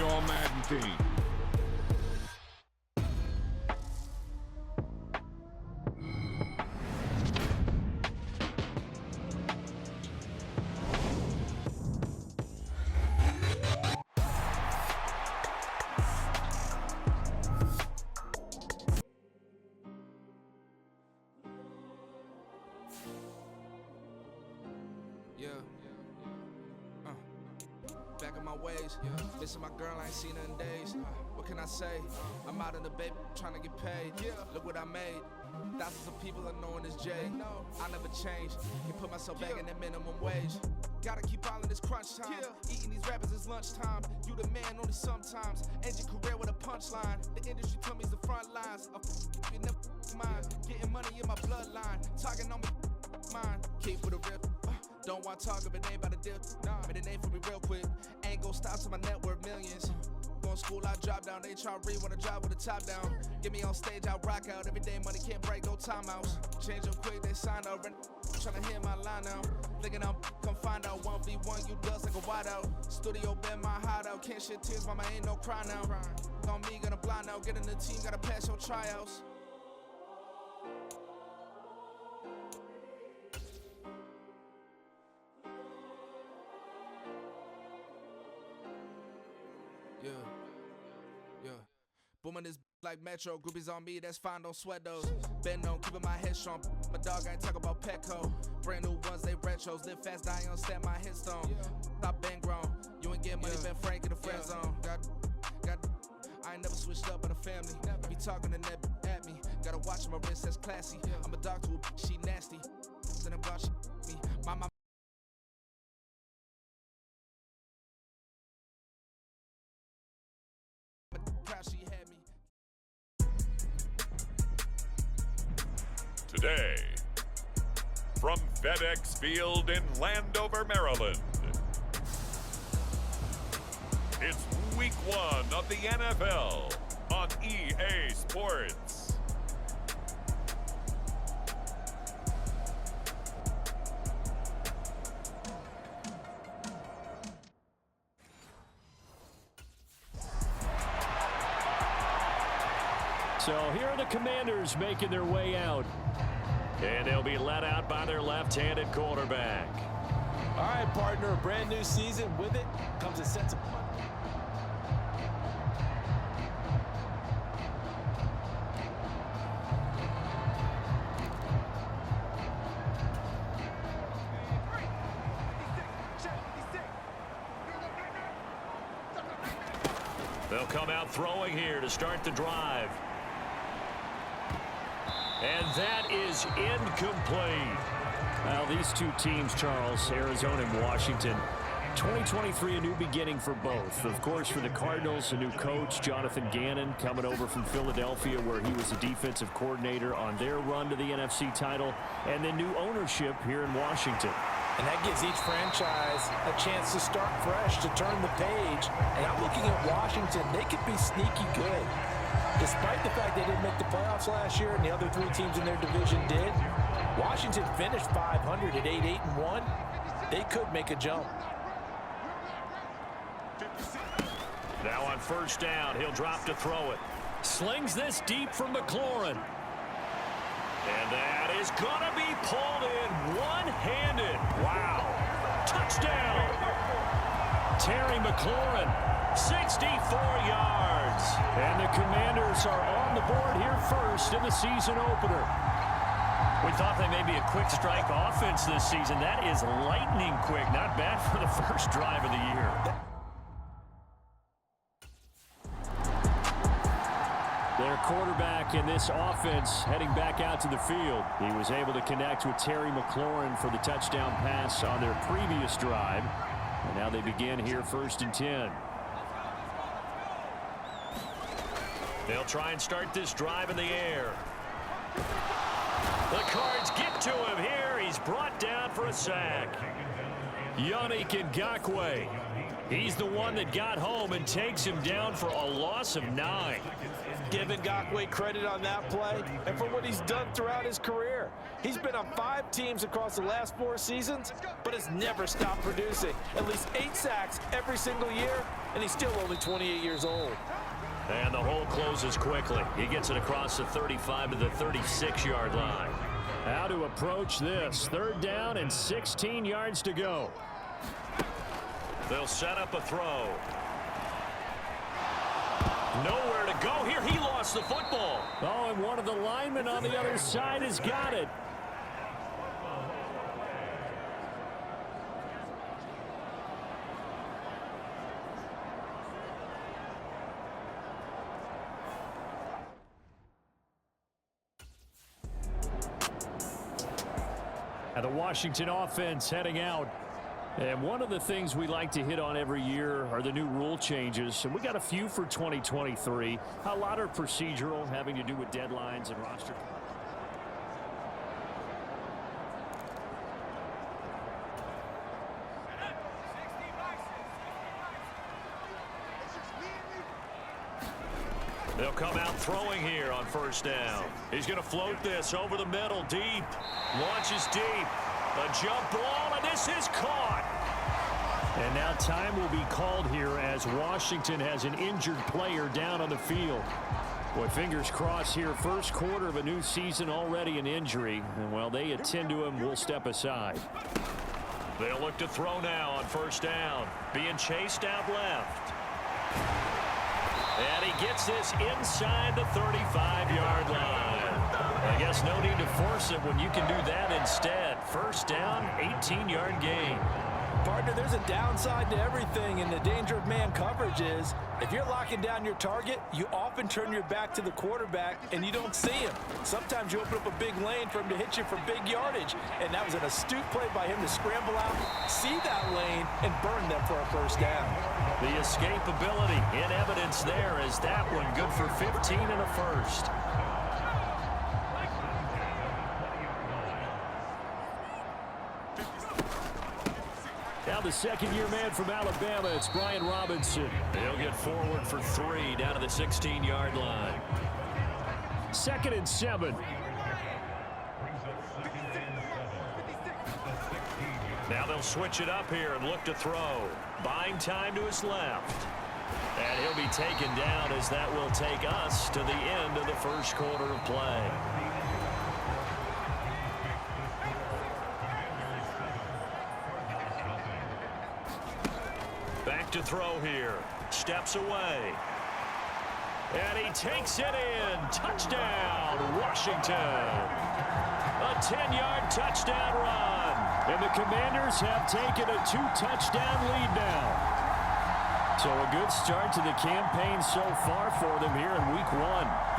All-Madden team. Back in my ways, missing my girl, I ain't seen her in days. What can I say? I'm out in the baby, trying to get paid. Look what I made. Thousands of people are knowing this Jay. I never change. Can put myself back in that minimum wage. Gotta keep all in this crunch time. Eating these rappers is lunchtime. You the man only sometimes. End your career with a punchline. The industry tell me it's the front lines. You never mind. Getting money in my bloodline. Talking on me, mine. Keep with a rip. Don't want to talk if it ain't about a dip. But it ain't for me real quick. Ain't gon' stop till my net worth millions. Going school, I drop down. They try to read when I drive with the top down. Get me on stage, I rock out. Every day money can't break, no timeouts. Change them quick, they sign up. Tryna hear my line now. Thinking I'm come find out 1v1, you dust like a wide out. Studio been my hideout. Can't shed tears, mama ain't no cry now. On me, gonna blind out. Get in the team, gotta pass your tryouts. Booming this like Metro, groupies on me, that's fine, don't sweat those. Bend on, keeping my head strong. My dog ain't talk about Petco. Brand new ones, they retros. Live fast, die on stand my headstone. Stop been grown. You ain't getting money, Ben Frank in the friend zone. I ain't never switched up in a family. Be talking to that at me. Gotta watch my wrist, that's classy. I'm a dog to a she nasty. Then I'm gone, she me. My mama. She had me. Today, from FedEx Field in Landover, Maryland, it's Week 1 of the NFL on EA Sports. So here are the Commanders making their way out. And they'll be led out by their left-handed quarterback. All right, partner, a brand new season. With it comes a sense of fun. They'll come out throwing here to start the drive. And that is incomplete. Well, these two teams, Charles, Arizona and Washington, 2023, a new beginning for both. Of course, for the Cardinals, a new coach, Jonathan Gannon, coming over from Philadelphia, where he was the defensive coordinator on their run to the NFC title, and then new ownership here in Washington. And that gives each franchise a chance to start fresh, to turn the page. And I'm looking at Washington. They could be sneaky good. Despite the fact they didn't make the playoffs last year and the other three teams in their division did, Washington finished 500 at 8-8-1. They could make a jump. Now on first down, he'll drop to throw it. Slings this deep from McLaurin. And that is going to be pulled in one-handed. Wow. Touchdown. Terry McLaurin, 64 yards. And the Commanders are on the board here first in the season opener. We thought they may be a quick strike offense this season. That is lightning quick. Not bad for the first drive of the year. Their quarterback in this offense heading back out to the field. He was able to connect with Terry McLaurin for the touchdown pass on their previous drive. And now they begin here first and 10. They'll try and start this drive in the air. The Cards get to him here. He's brought down for a sack. Yannick Ngakoue. He's the one that got home and takes him down for a loss of 9. Give Ngakoue credit on that play and for what he's done throughout his career. He's been on 5 teams across the last 4 seasons, but has never stopped producing. At least 8 sacks every single year, and he's still only 28 years old. And the hole closes quickly. He gets it across the 35 to the 36-yard line. How to approach this. 3rd down and 16 yards to go. They'll set up a throw. Nowhere to go here. He lost the football. Oh, and one of the linemen on the other side has got it. And the Washington offense heading out. And one of the things we like to hit on every year are the new rule changes. And we got a few for 2023. A lot are procedural, having to do with deadlines and roster. They'll come out throwing here on 1st down. He's going to float this over the middle, deep. Launches deep. A jump ball, and this is caught. And now time will be called here as Washington has an injured player down on the field. Boy, fingers crossed here. 1st quarter of a new season, already an injury. And while they attend to him, we'll step aside. They'll look to throw now on 1st down. Being chased out left. And he gets this inside the 35-yard line. I guess no need to force it when you can do that instead. 1st down, 18-yard gain. Partner, there's a downside to everything, and the danger of man coverage is if you're locking down your target, you often turn your back to the quarterback and you don't see him. Sometimes you open up a big lane for him to hit you for big yardage, and that was an astute play by him to scramble out, see that lane, and burn them for a 1st down. The escapability in evidence there as that one good for 15 and a 1st. Now the 2nd-year man from Alabama, it's Brian Robinson. He'll get forward for 3 down to the 16-yard line. 2nd and 7. Now they'll switch it up here and look to throw. Buying time to his left. And he'll be taken down as that will take us to the end of the 1st quarter of play. Back to throw here. Steps away. And he takes it in. Touchdown, Washington. A 10-yard touchdown run. And the Commanders have taken a 2-touchdown lead now. So a good start to the campaign so far for them here in Week 1.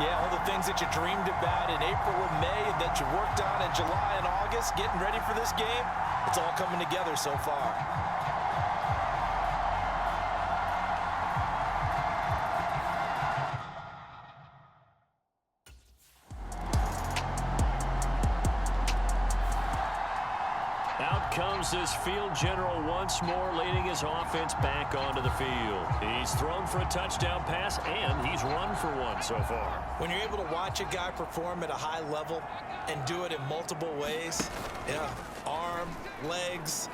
Yeah, all the things that you dreamed about in April and May and that you worked on in July and August, getting ready for this game, it's all coming together so far. Comes this field general once more, leading his offense back onto the field. He's thrown for a touchdown pass, and he's run for one so far. When you're able to watch a guy perform at a high level and do it in multiple ways, arm, legs,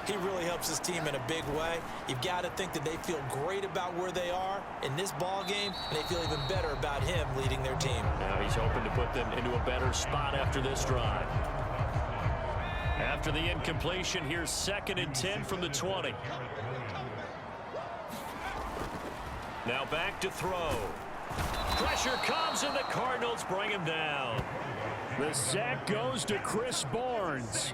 he really helps his team in a big way. You've got to think that they feel great about where they are in this ball game, and they feel even better about him leading their team. Now he's hoping to put them into a better spot after this drive. After the incompletion, here's 2nd and 10 from the 20. Now back to throw. Pressure comes, and the Cardinals bring him down. The sack goes to Chris Barnes.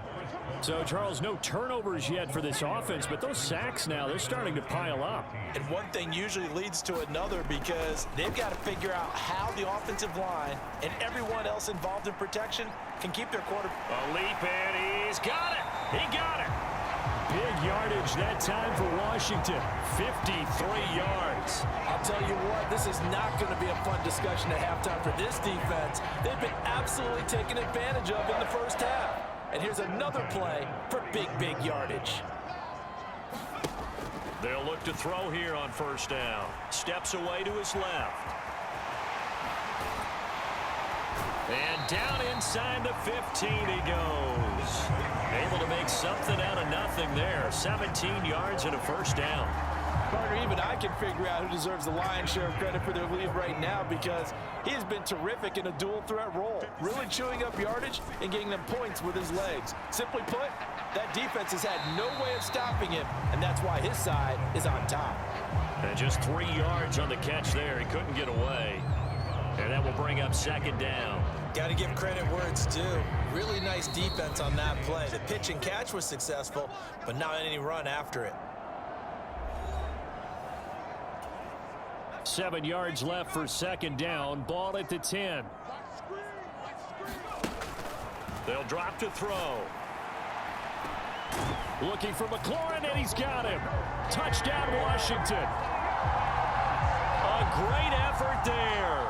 So, Charles, no turnovers yet for this offense, but those sacks now, they're starting to pile up. And one thing usually leads to another because they've got to figure out how the offensive line and everyone else involved in protection can keep their quarterback. A leap, and he's got it. He got it. Big yardage that time for Washington. 53 yards. I'll tell you what, this is not going to be a fun discussion at halftime for this defense. They've been absolutely taken advantage of in the 1st half. And here's another play for big yardage. They'll look to throw here on first down. Steps away to his left. And down inside the 15 he goes. Able to make something out of nothing there. 17 yards and a first down. Partner, even I can figure out who deserves the lion's share of credit for their lead right now, because he has been terrific in a dual threat role, really chewing up yardage and getting them points with his legs. Simply put, that defense has had no way of stopping him, and that's why his side is on top. And just 3 yards on the catch there. He couldn't get away. And that will bring up second down. Got to give credit where it's due. Really nice defense on that play. The pitch and catch was successful, but not any run after it. 7 yards left for second down. Ball at the 10. They'll drop to throw. Looking for McLaurin, and he's got him. Touchdown, Washington. A great effort there.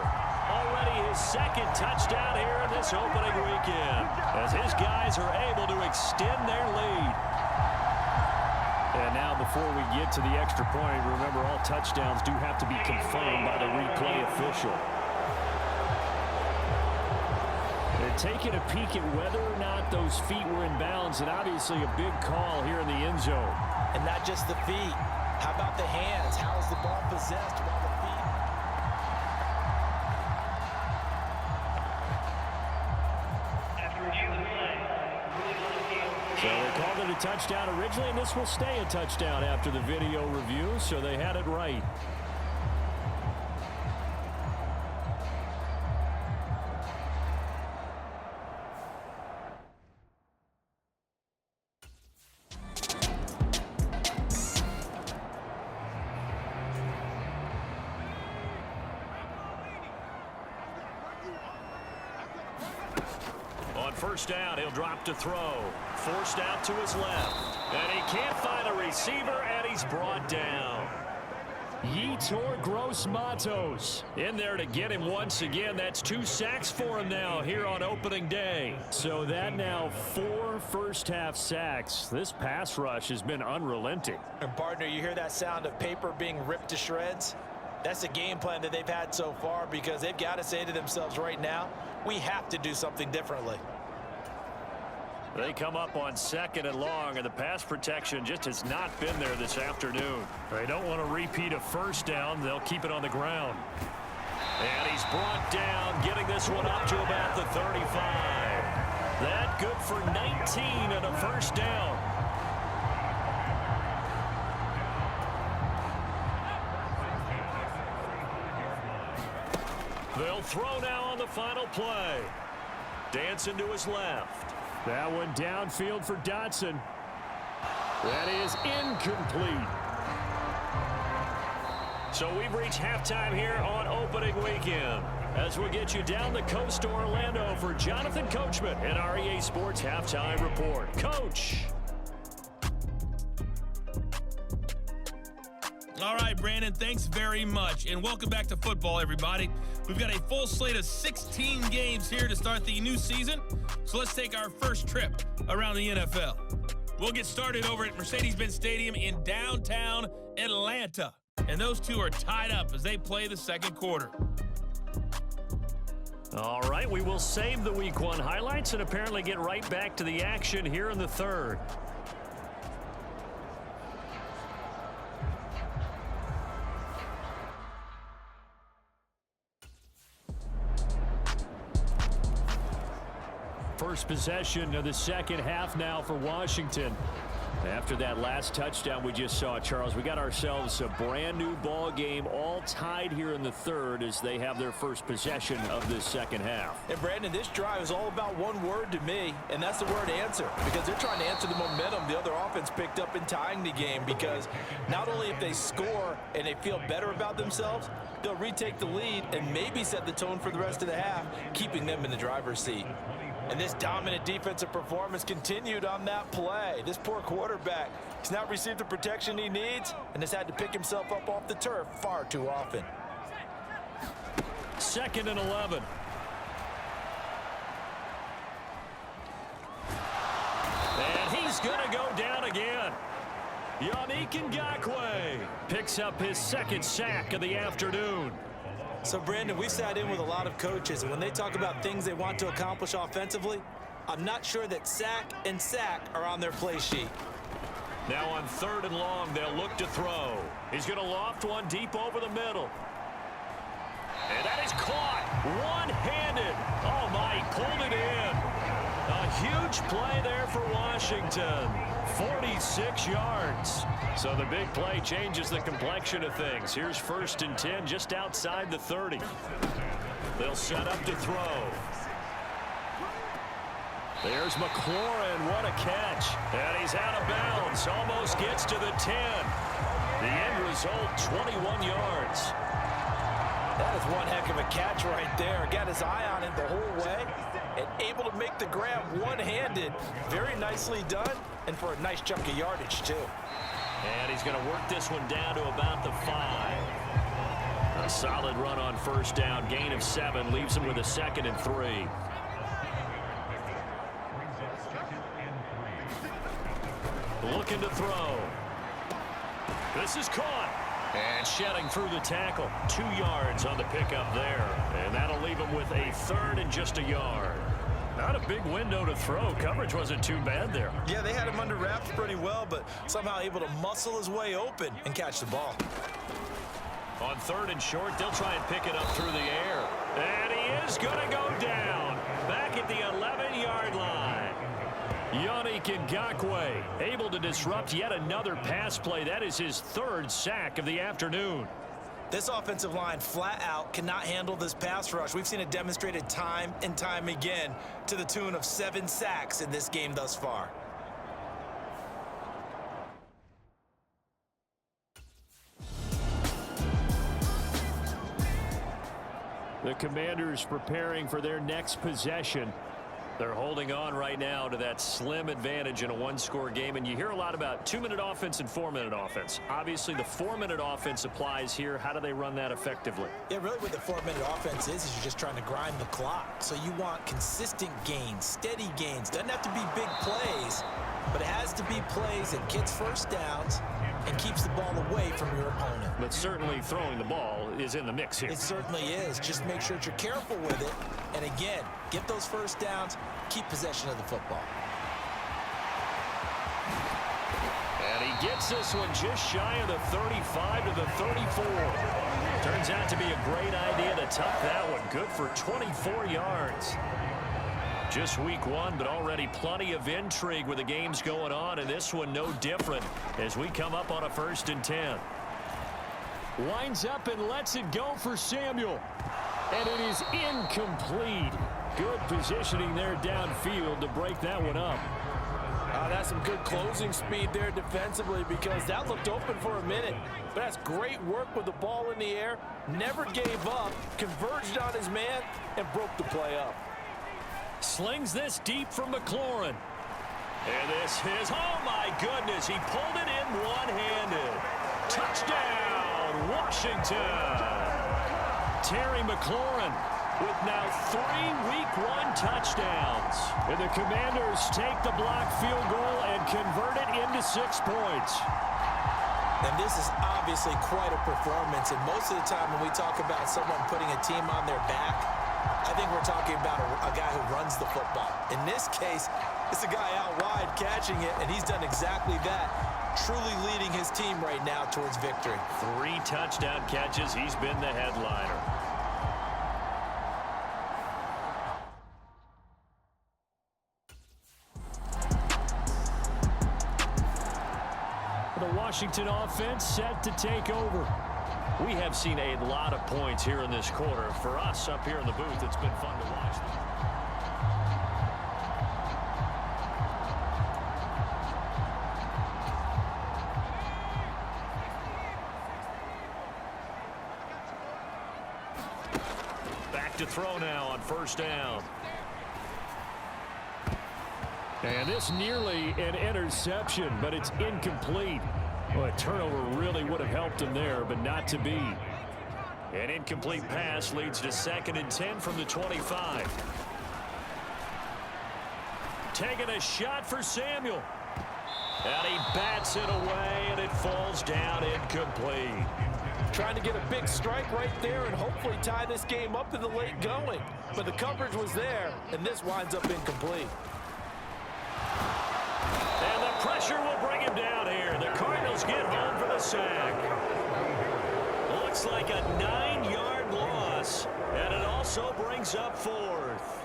Already his second touchdown here in this opening weekend, as his guys are able to extend their lead. And now, before we get to the extra point, remember, all touchdowns do have to be confirmed by the replay official. They're taking a peek at whether or not those feet were in bounds, and obviously a big call here in the end zone. And not just the feet. How about the hands? How is the ball possessed while the feet? So they called it a touchdown originally, and this will stay a touchdown after the video review, so they had it right. On first down, he'll drop to throw. Forced out to his left. And he can't find a receiver, and he's brought down. Yetur Gross-Matos in there to get him once again. That's 2 sacks for him now here on opening day. So that now 4 first-half sacks. This pass rush has been unrelenting. And partner, you hear that sound of paper being ripped to shreds? That's the game plan that they've had so far, because they've got to say to themselves right now, we have to do something differently. They come up on second and long, and the pass protection just has not been there this afternoon. They don't want to repeat a first down. They'll keep it on the ground. And he's brought down, getting this one up to about the 35. That good for 19 and a first down. They'll throw now on the final play. Dancing to his left. That one downfield for Dotson. That is incomplete. So we've reached halftime here on opening weekend, as we'll get you down the coast to Orlando for Jonathan Coachman in our EA Sports Halftime Report. Coach. All right, Brandon, thanks very much, and welcome back to football, everybody. We've got a full slate of 16 games here to start the new season, so let's take our first trip around the NFL. We'll get started over at Mercedes-Benz Stadium in downtown Atlanta, and those two are tied up as they play the second quarter. All right, we will save the Week 1 highlights and apparently get right back to the action here in the third. First possession of the second half now for Washington. After that last touchdown we just saw, Charles, we got ourselves a brand new ball game, all tied here in the third as they have their first possession of this second half. And Brandon, this drive is all about one word to me, and that's the word answer, because they're trying to answer the momentum the other offense picked up in tying the game, because not only if they score and they feel better about themselves, they'll retake the lead and maybe set the tone for the rest of the half, keeping them in the driver's seat. And this dominant defensive performance continued on that play. This poor quarterback, he's not received the protection he needs and has had to pick himself up off the turf far too often. 2nd and 11. And he's going to go down again. Yannick Ngakoue picks up his second sack of the afternoon. So, Brandon, we've sat in with a lot of coaches, and when they talk about things they want to accomplish offensively, I'm not sure that sack and sack are on their play sheet. Now on 3rd and long, they'll look to throw. He's going to loft one deep over the middle. And that is caught one-handed. Oh, my, he pulled it in. A huge play there for Washington. 46 yards. So the big play changes the complexion of things. Here's 1st and 10 just outside the 30. They'll set up to throw. There's McLaurin. What a catch. And he's out of bounds. Almost gets to the 10. The end result, 21 yards. That is one heck of a catch right there. Got his eye on it the whole way and able to make the grab one-handed. Very nicely done, and for a nice chunk of yardage, too. And he's going to work this one down to about the 5. A solid run on 1st down. Gain of 7 leaves him with a 2nd and 3. Looking to throw. This is caught. And shedding through the tackle. 2 yards on the pickup there. And that'll leave him with a 3rd and just a yard. Not a big window to throw. Coverage wasn't too bad there. Yeah, they had him under wraps pretty well, but somehow able to muscle his way open and catch the ball. On 3rd and short, they'll try and pick it up through the air. And he is going to go down. Back at the 11-yard line. Yannick Ngakoue able to disrupt yet another pass play. That is his 3rd sack of the afternoon. This offensive line flat out cannot handle this pass rush. We've seen it demonstrated time and time again to the tune of 7 sacks in this game thus far. The Commanders preparing for their next possession. They're holding on right now to that slim advantage in a 1-score game. And you hear a lot about 2-minute offense and 4-minute offense. Obviously, the 4-minute offense applies here. How do they run that effectively? Yeah, really what the 4-minute offense is you're just trying to grind the clock. So you want consistent gains, steady gains. Doesn't have to be big plays, but it has to be plays that gets 1st downs and keeps the ball away from your opponent. But certainly throwing the ball is in the mix here. It certainly is. Just make sure that you're careful with it. And again, get those 1st downs, keep possession of the football. And he gets this one just shy of the 35 to the 34. Turns out to be a great idea to tuck that one. Good for 24 yards. Just week 1, but already plenty of intrigue with the games going on, and this one no different as we come up on a 1st and 10. Winds up and lets it go for Samuel. And it is incomplete. Good positioning there downfield to break that one up. That's some good closing speed there defensively because that looked open for a minute. But that's great work with the ball in the air. Never gave up, converged on his man, and broke the play up. Slings this deep from McLaurin. And this is, oh my goodness, he pulled it in one-handed. Touchdown, Washington. Terry McLaurin with now 3 week 1 touchdowns. And the Commanders take the block field goal and convert it into 6 points. And this is obviously quite a performance. And most of the time when we talk about someone putting a team on their back, I think we're talking about a guy who runs the football. In this case, it's a guy out wide catching it, and he's done exactly that, truly leading his team right now towards victory. 3 touchdown catches. He's been the headliner. The Washington offense set to take over. We have seen a lot of points here in this quarter. For us up here in the booth, it's been fun to watch. Back to throw now on 1st down. And this nearly an interception, but it's incomplete. Well, a turnover really would have helped him there, but not to be. An incomplete pass leads to 2nd and 10 from the 25. Taking a shot for Samuel. And he bats it away, and it falls down incomplete. Trying to get a big strike right there and hopefully tie this game up in the late going. But the coverage was there, and this winds up incomplete. And the pressure will bring him down here. The Cardinals get home for the sack. Looks like a 9-yard loss, and it also brings up 4th.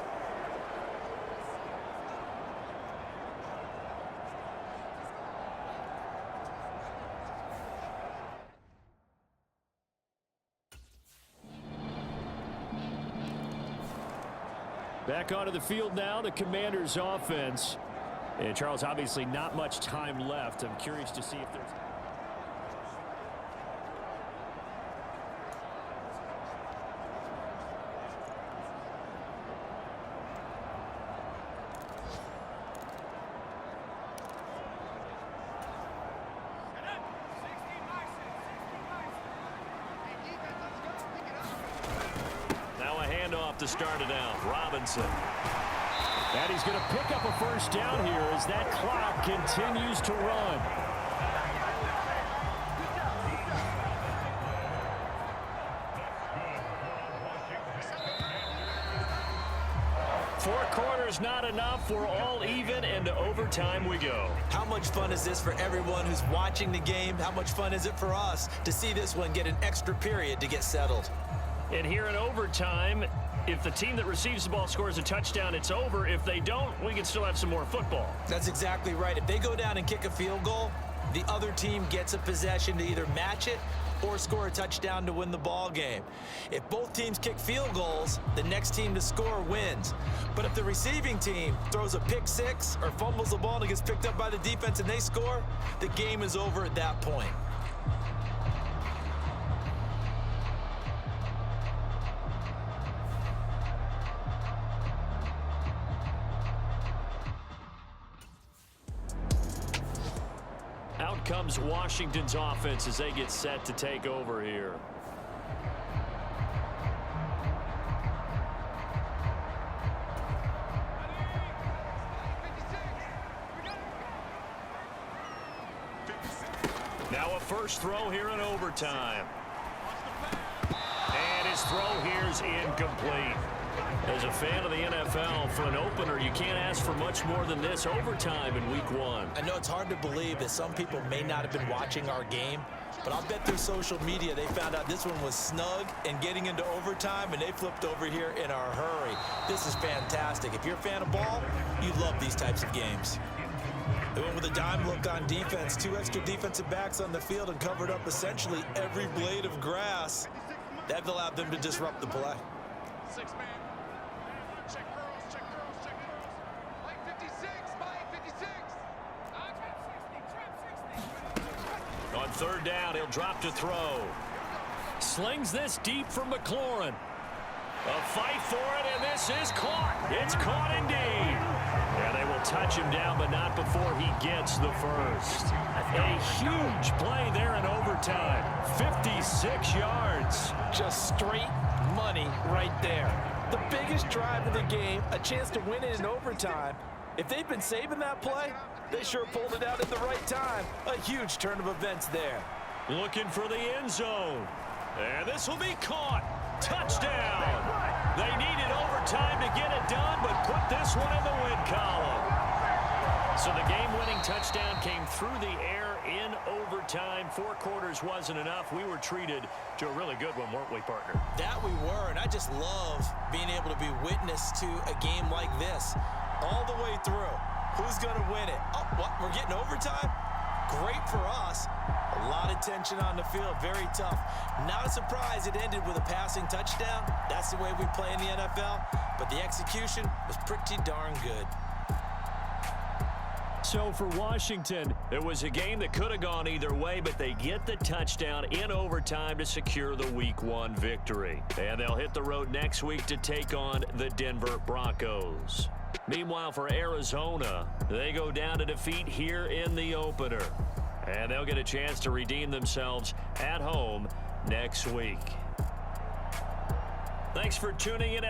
Back onto the field now, the Commanders' offense. And Charles, obviously not much time left. I'm curious to see if there's... Now a handoff to start it out. Robinson. And he's going to pick up a first down here as that clock continues to run. Four quarters not enough. We're all even, and to overtime we go. How much fun is this for everyone who's watching the game? How much fun is it for us to see this one get an extra period to get settled? And here in overtime, if the team that receives the ball scores a touchdown, it's over. If they don't, we can still have some more football. That's exactly right. If they go down and kick a field goal, the other team gets a possession to either match it or score a touchdown to win the ball game. If both teams kick field goals, the next team to score wins. But if the receiving team throws a pick six or fumbles the ball and it gets picked up by the defense and they score, the game is over at that point. Out comes Washington's offense as they get set to take over here. Now a first throw here in overtime. And his throw here's incomplete. As a fan of the NFL, for an opener, you can't ask for much more than this overtime in week 1. I know it's hard to believe that some people may not have been watching our game, but I'll bet through social media they found out this one was snug and getting into overtime, and they flipped over here in a hurry. This is fantastic. If you're a fan of ball, you love these types of games. They went with a dime look on defense, 2 extra defensive backs on the field and covered up essentially every blade of grass. That allowed them to disrupt the play. 6-man. Check girls, check girls, check girls. Mike 56, Mike 56. On third down, he'll drop to throw. Slings this deep from McLaurin. A fight for it, and this is caught. It's caught indeed. Yeah, they will touch him down, but not before he gets the first. A huge play there in overtime. 56 yards. Just straight money right there. The biggest drive of the game, a chance to win it in overtime. If they've been saving that play, they sure pulled it out at the right time. A huge turn of events there. Looking for the end zone. And this will be caught. Touchdown. They needed overtime to get it done, but put this one in the win column. So the game-winning touchdown came through the air in overtime. 4 quarters wasn't enough. We were treated to a really good one, weren't we, partner? That we were, and I just love being able to be witness to a game like this all the way through. Who's going to win it? Oh, what? We're getting overtime? Great for us. A lot of tension on the field. Very tough. Not a surprise it ended with a passing touchdown. That's the way we play in the NFL. But the execution was pretty darn good. So for Washington, it was a game that could have gone either way, but they get the touchdown in overtime to secure the Week 1 victory. And they'll hit the road next week to take on the Denver Broncos. Meanwhile, for Arizona, they go down to defeat here in the opener. And they'll get a chance to redeem themselves at home next week. Thanks for tuning in.